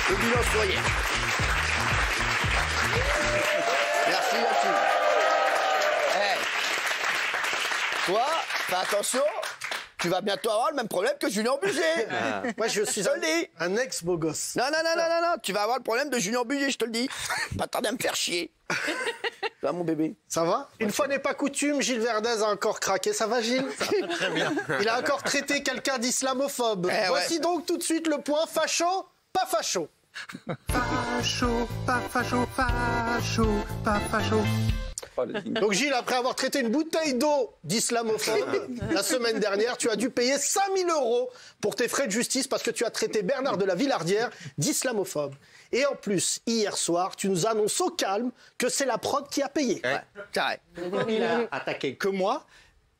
Le bilan sourire. Merci, Yacine. Hey. Toi, fais attention, tu vas bientôt avoir le même problème que Julien Bugier. Moi, je suis un ex-beau gosse. Non, tu vas avoir le problème de Julien Bugier, je te le dis. Pas tarder à me faire chier. Ça va, mon bébé? Ça va? Une fois n'est pas coutume, Gilles Verdez a encore craqué. Ça va, Gilles? Très bien. Il a encore traité quelqu'un d'islamophobe. Voici donc tout de suite le point facho, pas facho. Facho, pas facho, facho, pas facho. Donc Gilles, après avoir traité une bouteille d'eau d'islamophobe, la semaine dernière, tu as dû payer 5 000 € pour tes frais de justice parce que tu as traité Bernard de la Villardière d'islamophobe. Et en plus, hier soir, tu nous annonces au calme que c'est la prod qui a payé. Ouais, carré. Comme il a attaqué que moi,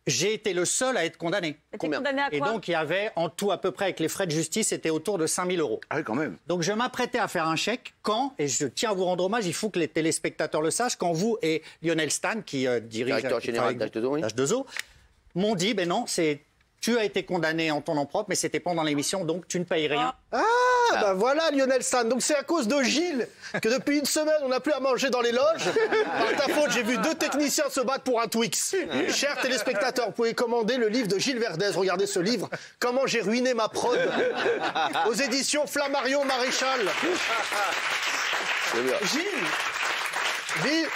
j'ai été le seul à être condamné. Combien? Condamné à quoi? Et donc, il y avait en tout, à peu près, avec les frais de justice, c'était autour de 5 000 €. Ah oui, quand même. Donc, je m'apprêtais à faire un chèque quand, et je tiens à vous rendre hommage, il faut que les téléspectateurs le sachent, quand vous et Lionel Stan, qui dirige Directeur général d'H2O, oui. H2O, m'ont dit, ben non, tu as été condamné en ton nom propre, mais c'était pendant l'émission, donc tu ne payes rien. Bah voilà Lionel Stan. Donc c'est à cause de Gilles que depuis une semaine on n'a plus à manger dans les loges. Par ta faute, j'ai vu 2 techniciens se battre pour un Twix. Chers téléspectateurs, vous pouvez commander le livre de Gilles Verdez. Regardez ce livre. Comment j'ai ruiné ma prod. Aux éditions Flammarion Maréchal.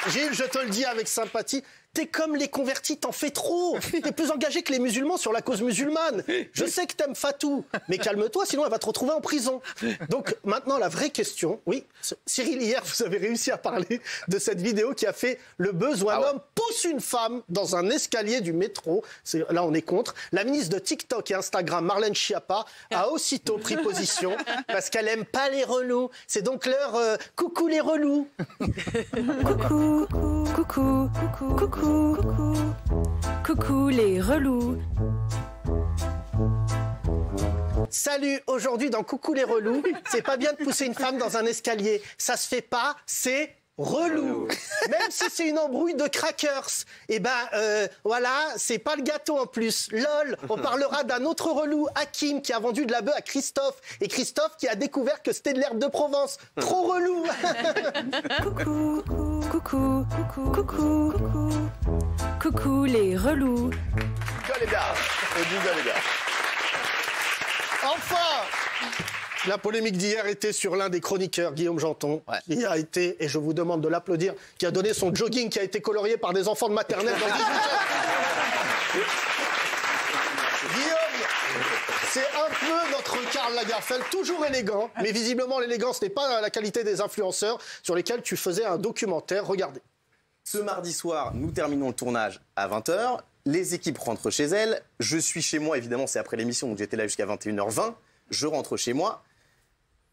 Gilles, je te le dis avec sympathie, t'es comme les convertis, t'en fais trop. T'es plus engagé que les musulmans sur la cause musulmane. Je sais que t'aimes Fatou, mais calme-toi, sinon elle va te retrouver en prison. Donc maintenant, la vraie question, oui, Cyril, hier, vous avez réussi à parler de cette vidéo qui a fait le buzz où un homme pousse une femme dans un escalier du métro. Là, on est contre. La ministre de TikTok et Instagram, Marlène Schiappa, a aussitôt pris position parce qu'elle aime pas les relous. C'est donc l'heure coucou les relous. Coucou, coucou, coucou, coucou, coucou, coucou les relous. Salut, aujourd'hui dans Coucou les relous, c'est pas bien de pousser une femme dans un escalier. Ça se fait pas, c'est relou. Même si c'est une embrouille de crackers. Et voilà, c'est pas le gâteau en plus. Lol, on parlera d'un autre relou, Hakim, qui a vendu de la bœuf à Christophe. Et Christophe qui a découvert que c'était de l'herbe de Provence. Trop relou. Coucou, coucou, coucou, coucou, coucou, coucou les relous. Les gars, les gars. Enfin, la polémique d'hier était sur l'un des chroniqueurs, Guillaume Janton, qui a été, et je vous demande de l'applaudir, qui a donné son jogging qui a été colorié par des enfants de maternelle dans 18 ans. Guillaume, c'est un peu notre Karl Lagerfeld, toujours élégant, mais visiblement l'élégance n'est pas la qualité des influenceurs sur lesquels tu faisais un documentaire. Regardez. Ce mardi soir, nous terminons le tournage à 20h. Les équipes rentrent chez elles. Je suis chez moi, évidemment, c'est après l'émission, donc j'étais là jusqu'à 21h20. Je rentre chez moi.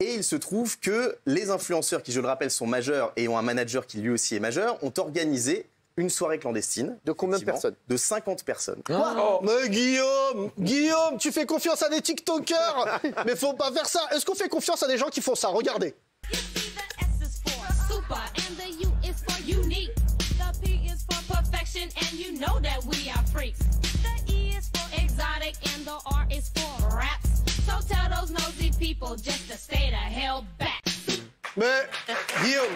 Et il se trouve que les influenceurs, qui, je le rappelle, sont majeurs et ont un manager qui lui aussi est majeur, ont organisé une soirée clandestine. De combien de personnes? De 50 personnes. Quoi? Mais Guillaume, tu fais confiance à des TikTokers. Mais faut pas faire ça. Est-ce qu'on fait confiance à des gens qui font ça? Regardez. And you know that we are freaks. The E is for exotic and the R is for raps. So tell those nosy people just to stay the hell back. Mais Guillaume,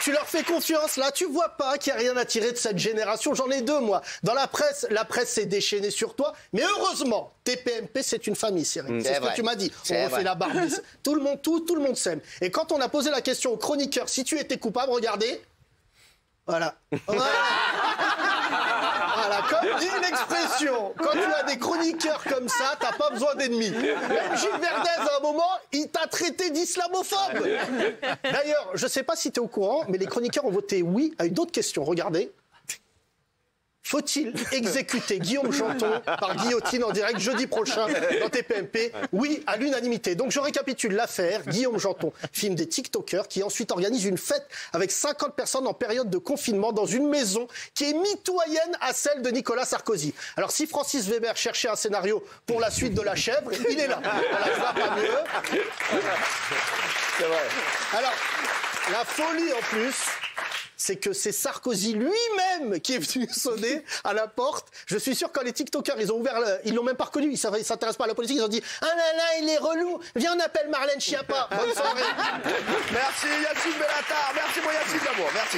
tu leur fais confiance là, tu vois pas qu'il n'y a rien à tirer de cette génération. J'en ai 2 moi. Dans la presse s'est déchaînée sur toi. Mais heureusement, TPMP c'est une famille, Cyril. C'est ce que tu m'as dit. On refait la barbe. Tout le monde s'aime. Et quand on a posé la question aux chroniqueurs si tu étais coupable, regardez. Voilà. Voilà, comme dit l'expression, quand tu as des chroniqueurs comme ça, t'as pas besoin d'ennemis. Même Gilles Verdez, à un moment, il t'a traité d'islamophobe. D'ailleurs, je sais pas si t'es au courant, mais les chroniqueurs ont voté oui à une autre question. Regardez. Faut-il exécuter Guillaume Janton par guillotine en direct jeudi prochain dans TPMP? Oui, à l'unanimité. Donc je récapitule l'affaire. Guillaume Janton filme des TikTokers qui ensuite organisent une fête avec 50 personnes en période de confinement dans une maison qui est mitoyenne à celle de Nicolas Sarkozy. Alors si Francis Weber cherchait un scénario pour la suite de La Chèvre, il est là. Voilà, je vois pas mieux. C'est vrai. Alors, la folie en plus... c'est que c'est Sarkozy lui-même qui est venu sonner à la porte. Je suis sûr que quand les TikTokers, ils ont ouvert, ils l'ont même pas reconnu, ils s'intéressent pas à la politique, ils ont dit « Ah là là, il est relou, viens on appelle Marlène Schiappa ». Bonne soirée. Merci Yacine Bellatar, merci mon Yacine d'amour, merci.